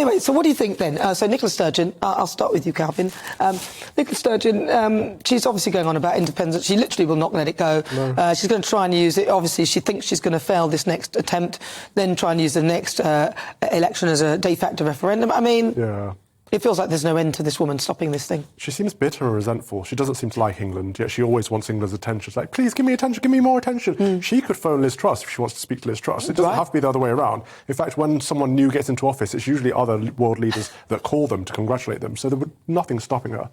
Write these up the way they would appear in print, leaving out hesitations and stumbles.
Anyway, so what do you think then? So Nicola Sturgeon, I'll start with you, Calvin. Nicola Sturgeon, she's obviously going on about independence. She literally will not let it go. No. She's going to try and use it. Obviously, she thinks she's going to fail this next attempt, then try and use the next election as a de facto referendum. I mean... Yeah. It feels like there's no end to this woman stopping this thing. She seems bitter and resentful. She doesn't seem to like England, yet she always wants England's attention. She's like, please give me attention, give me more attention. She could phone Liz Truss if she wants to speak to Liz Truss. It doesn't have to be the other way around. In fact, when someone new gets into office, it's usually other world leaders that call them to congratulate them. So there would nothing stopping her.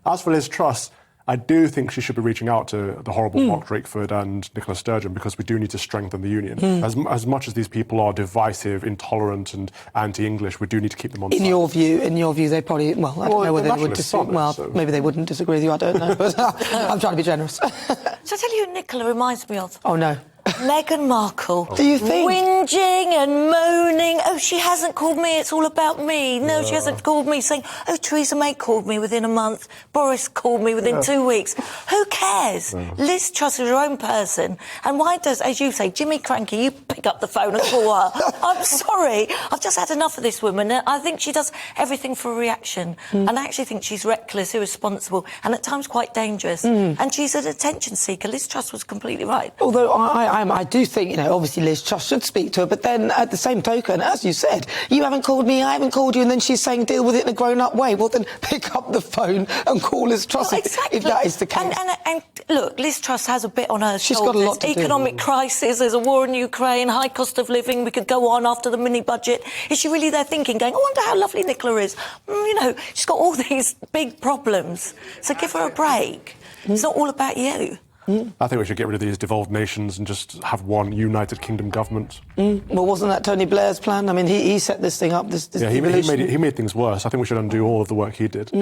As for Liz Truss, I do think she should be reaching out to the horrible Mark Drakeford and Nicola Sturgeon, because we do need to strengthen the union. As much as these people are divisive, intolerant and anti-English, we do need to keep them on side. In your view, they probably... Well, I don't know whether they would disagree. Well, so maybe they wouldn't disagree with you, I don't know. But I'm trying to be generous. So I tell you who Nicola reminds me of? Oh, no. Meghan Markle. Do you think? Whinging and moaning. Oh, she hasn't called me, it's all about me. No, she hasn't called me, saying, oh, Theresa May called me within a month. Boris called me within 2 weeks. Who cares? Liz Truss is her own person. And why does, as you say, Jimmy Cranky, you pick up the phone and call her? I'm sorry. I've just had enough of this woman. I think she does everything for a reaction. And I actually think she's reckless, irresponsible, and at times quite dangerous. And she's an attention seeker. Liz Truss was completely right. Although I do think, obviously Liz Truss should speak to her, but then at the same token, as you said, you haven't called me, I haven't called you, and then she's saying deal with it in a grown-up way. Well, then pick up the phone and call Liz Truss if that is the case. And look, Liz Truss has a bit on her shoulders. She's got a lot to do. Economic crisis, there's a war in Ukraine, high cost of living, we could go on after the mini-budget. Is she really there thinking, going, I wonder how lovely Nicola is? She's got all these big problems, so give her a break. It's not all about you. I think we should get rid of these devolved nations and just have one United Kingdom government. Well, wasn't that Tony Blair's plan? I mean, he set this thing up. He made things worse. I think we should undo all of the work he did.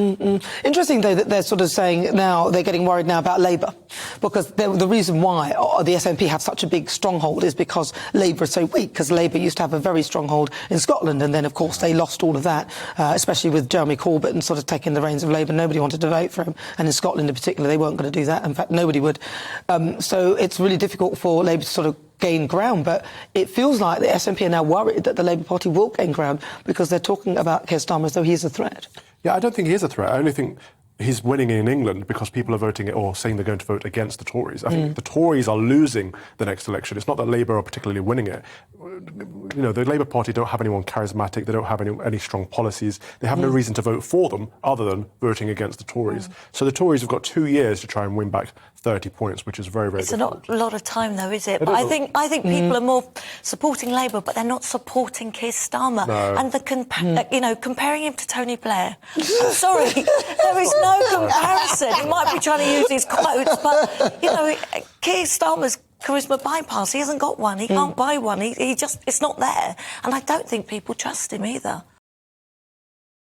Interesting, though, that they're sort of saying now, they're getting worried now about Labour, because the reason why the SNP have such a big stronghold is because Labour is so weak, because Labour used to have a very strong hold in Scotland, and then, of course, they lost all of that, especially with Jeremy Corbyn sort of taking the reins of Labour. Nobody wanted to vote for him, and in Scotland in particular, they weren't going to do that. In fact, nobody would. So it's really difficult for Labour to sort of gain ground, but it feels like the SNP are now worried that the Labour Party will gain ground, because they're talking about Keir Starmer as though he is a threat. Yeah, I don't think he is a threat. I only think he's winning in England because people are voting or saying they're going to vote against the Tories. I think the Tories are losing the next election. It's not that Labour are particularly winning it. The Labour Party don't have anyone charismatic. They don't have any strong policies. They have no reason to vote for them other than voting against the Tories. So the Tories have got 2 years to try and win back 30 points, which is very, very difficult. It's not a lot of time, though, is it? But I think people are more supporting Labour, but they're not supporting Keir Starmer. No. And comparing him to Tony Blair. I'm sorry, there is no comparison. He might be trying to use his quotes, but, Keir Starmer's charisma bypass, he hasn't got one. He can't buy one. He just, it's not there. And I don't think people trust him either.